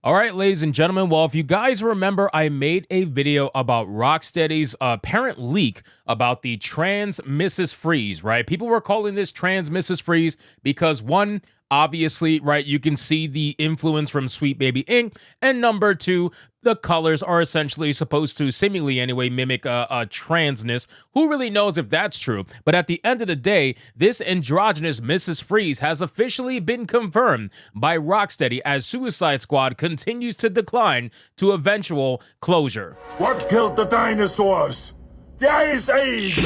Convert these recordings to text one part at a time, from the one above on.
All right, ladies and gentlemen. Well, if you guys remember, I made a video about Rocksteady's apparent leak about the trans Mrs. Freeze, right? People were calling this trans Mrs. Freeze because one, obviously, right, you can see the influence from Sweet Baby Inc. And number two, the colors are essentially supposed to, seemingly anyway, mimic a transness. Who really knows if that's true? But at the end of the day, this androgynous Mrs. Freeze has officially been confirmed by Rocksteady as Suicide Squad continues to decline to eventual closure. What killed the dinosaurs? The Ice Age!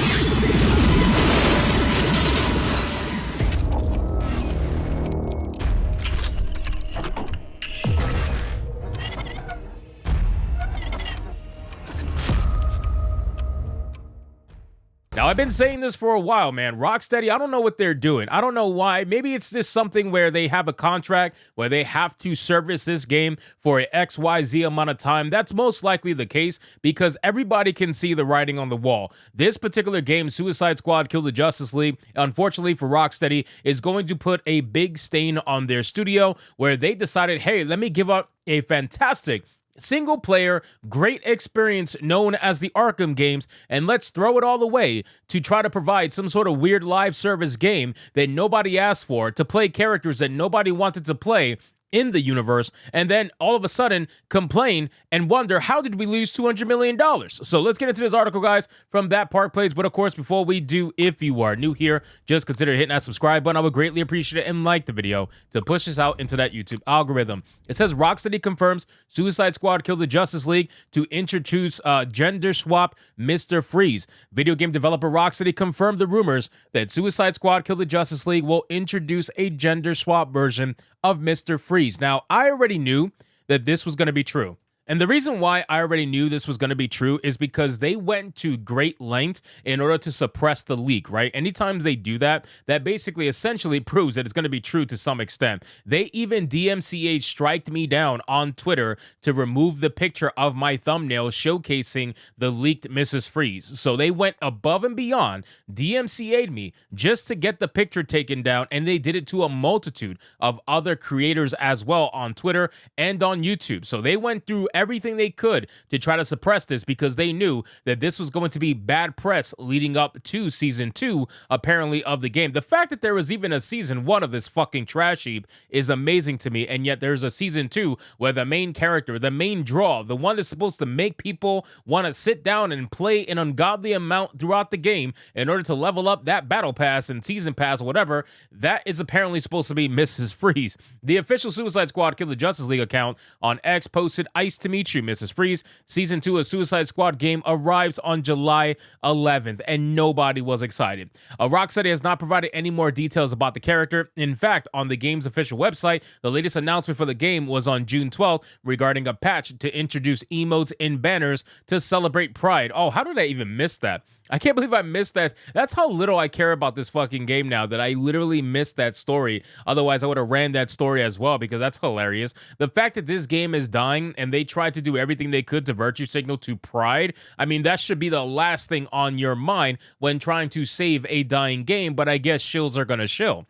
Now, I've been saying this for a while, man. Rocksteady, I don't know what they're doing. I don't know why. Maybe it's just something where they have a contract where they have to service this game for an XYZ amount of time. That's most likely the case because everybody can see the writing on the wall. This particular game, Suicide Squad Kill the Justice League, unfortunately for Rocksteady, is going to put a big stain on their studio where they decided, hey, let me give up a fantastic single player, great experience known as the Arkham games, and let's throw it all away to try to provide some sort of weird live service game that nobody asked for, to play characters that nobody wanted to play in the universe, and then all of a sudden complain and wonder, how did we lose $200 million? So let's get into this article, guys, from That Park Plays. But of course, before we do, if you are new here, just consider hitting that subscribe button. I would greatly appreciate it, and like the video to push us out into that YouTube algorithm. It says Rocksteady confirms Suicide Squad Kill the Justice League to introduce gender swap Mr. Freeze. Video game developer Rocksteady confirmed the rumors that Suicide Squad Kill the Justice League will introduce a gender swap version of Mr. Freeze. Now, I already knew that this was going to be true. And the reason why I already knew this was going to be true is because they went to great lengths in order to suppress the leak, right? Anytime they do that, that basically essentially proves that it's going to be true to some extent. They even DMCA striked me down on Twitter to remove the picture of my thumbnail showcasing the leaked Mrs. Freeze. So they went above and beyond, DMCA'd me just to get the picture taken down, and they did it to a multitude of other creators as well on Twitter and on YouTube. So they went through everything they could to try to suppress this because they knew that this was going to be bad press leading up to season 2, apparently, of the game. The fact that there was even a season 1 of this fucking trash heap is amazing to me, and yet there's a season 2 where the main character, the main draw, the one that's supposed to make people want to sit down and play an ungodly amount throughout the game in order to level up that battle pass and season pass or whatever, that is apparently supposed to be Mrs. Freeze. The official Suicide Squad Kill the Justice League account on X posted, "Ice to meet you, Mrs. Freeze. Season 2 of Suicide Squad game arrives on July 11th, and nobody was excited. Rocksteady has not provided any more details about the character. In fact, on the game's official website, the latest announcement for the game was on June 12th regarding a patch to introduce emotes in banners to celebrate Pride. Oh, how did I even miss that? I can't believe I missed that. That's how little I care about this fucking game now, that I literally missed that story. Otherwise, I would have ran that story as well, because that's hilarious. The fact that this game is dying and they tried to do everything they could to virtue signal to Pride, I mean, that should be the last thing on your mind when trying to save a dying game, but I guess shills are gonna shill.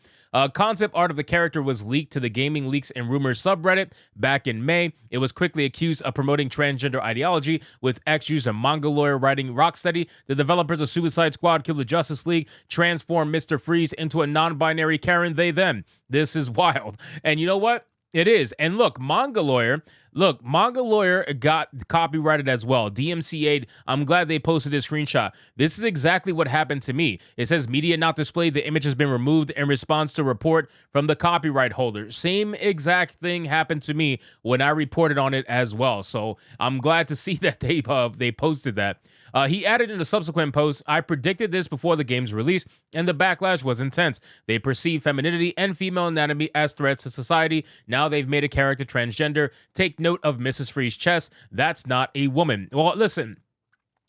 Concept art of the character was leaked to the Gaming Leaks and Rumors subreddit back in May. It was quickly accused of promoting transgender ideology, with ex-user Manga Lawyer writing, "Rocksteady, the developers of Suicide Squad Kill the Justice League, transformed Mr. Freeze into a non-binary Karen they them. This is wild." And you know what? It is. And look, Manga Lawyer got copyrighted as well. DMCA'd. I'm glad they posted this screenshot. This is exactly what happened to me. It says media not displayed. The image has been removed in response to report from the copyright holder. Same exact thing happened to me when I reported on it as well. So I'm glad to see that they posted that. He added in a subsequent post, "I predicted this before the game's release, and the backlash was intense. They perceive femininity and female anatomy as threats to society. Now they've made a character transgender. Take note of Mrs. Freeze's chest. That's not a woman." Well, listen.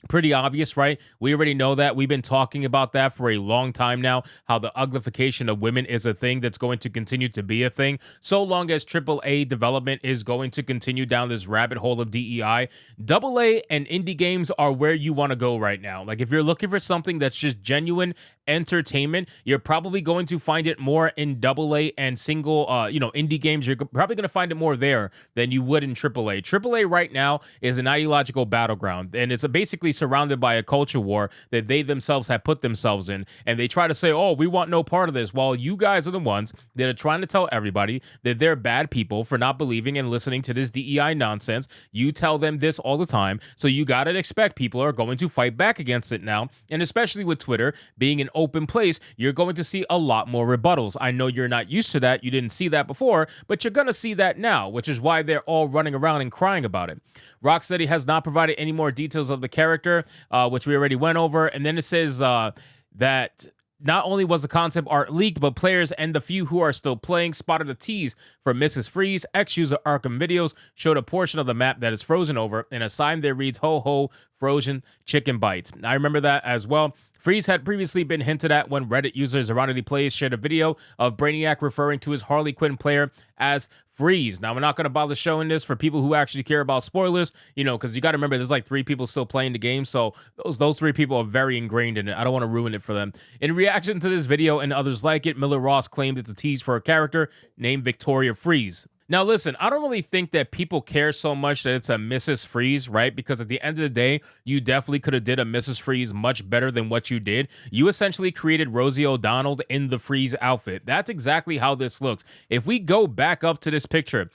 Pretty obvious, right? We already know that. We've been talking about that for a long time now, how the uglification of women is a thing that's going to continue to be a thing, so long as AAA development is going to continue down this rabbit hole of DEI. AA and indie games are where you want to go right now. Like, if you're looking for something that's just genuine entertainment, you're probably going to find it more in AA and single, indie games. You're probably going to find it more there than you would in AAA. AAA right now is an ideological battleground, and it's basically surrounded by a culture war that they themselves have put themselves in, and they try to say, oh, we want no part of this. Well, you guys are the ones that are trying to tell everybody that they're bad people for not believing and listening to this DEI nonsense. You tell them this all the time, so you gotta expect people are going to fight back against it now, and especially with Twitter being an open place, you're going to see a lot more rebuttals. I know you're not used to that, you didn't see that before, but you're gonna see that now, which is why they're all running around and crying about it. Rocksteady has not provided any more details of the character, which we already went over, and then it says that not only was the concept art leaked, but players and the few who are still playing spotted a tease for Mrs. Freeze. Ex-user Arkham Videos showed a portion of the map that is frozen over, and a sign there reads, ho ho, frozen chicken bites. I remember that as well. Freeze had previously been hinted at when Reddit user Zeronity Plays shared a video of Brainiac referring to his Harley Quinn player as Freeze. Now, we're not going to bother showing this for people who actually care about spoilers, because you got to remember there's like 3 people still playing the game, so those 3 people are very ingrained in it. I don't want to ruin it for them. In reaction to this video and others like it, Miller Ross claimed it's a tease for a character named Victoria Freeze. Now, listen, I don't really think that people care so much that it's a Mrs. Freeze, right? Because at the end of the day, you definitely could have did a Mrs. Freeze much better than what you did. You essentially created Rosie O'Donnell in the Freeze outfit. That's exactly how this looks. If we go back up to this picture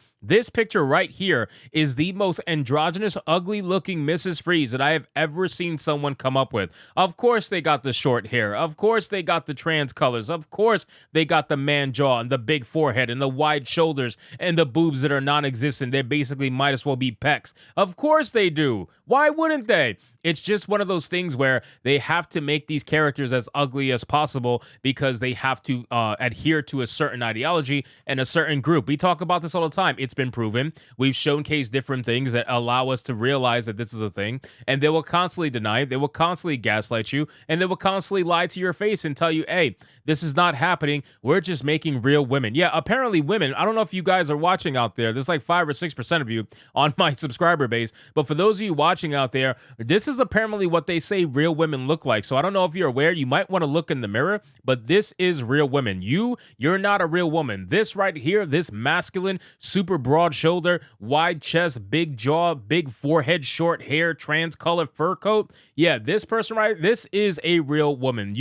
right here is the most androgynous, ugly-looking Mrs. Freeze that I have ever seen someone come up with. Of course they got the short hair. Of course they got the trans colors. Of course they got the man jaw and the big forehead and the wide shoulders and the boobs that are non-existent. They basically might as well be pecs. Of course they do. Why wouldn't they? It's just one of those things where they have to make these characters as ugly as possible because they have to adhere to a certain ideology and a certain group. We talk about this all the time. It's been proven. We've showcased different things that allow us to realize that this is a thing, and they will constantly deny it. They will constantly gaslight you, and they will constantly lie to your face and tell you, hey, this is not happening. We're just making real women. Yeah, apparently women, I don't know if you guys are watching out there. There's like 5 or 6% of you on my subscriber base, but for those of you watching out there, this is apparently what they say real women look like. So I don't know if you're aware. You might want to look in the mirror, but this is real women. You're not a real woman. This right here, this masculine, super broad shoulder, wide chest, big jaw, big forehead, short hair, trans color fur coat. Yeah, this person right, this is a real woman.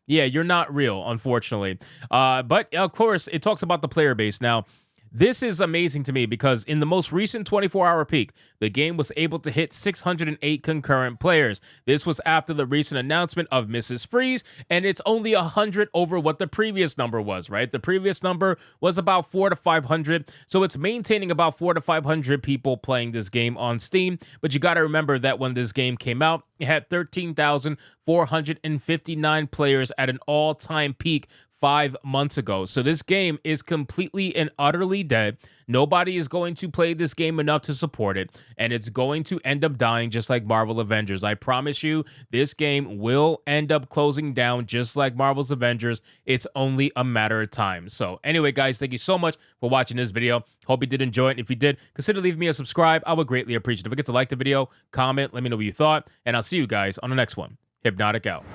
Yeah, you're not real, unfortunately. But of course, it talks about the player base. Now, this is amazing to me because in the most recent 24-hour peak, the game was able to hit 608 concurrent players. This was after the recent announcement of Mrs. Freeze, and it's only 100 over what the previous number was, right? The previous number was about 400 to 500, so it's maintaining about 400 to 500 people playing this game on Steam. But you got to remember that when this game came out, it had 13,459 players at an all-time peak 5 months ago. So this game is completely and utterly dead. Nobody is going to play this game enough to support it, and it's going to end up dying just like Marvel Avengers. I promise you, this game will end up closing down just like Marvel's Avengers. It's only a matter of time. So anyway, guys, thank you so much for watching this video. Hope you did enjoy it. If you did, consider leaving me a subscribe. I would greatly appreciate it. Don't forget to like the video, comment, let me know what you thought, and I'll see you guys on the next one. Hypnotic out.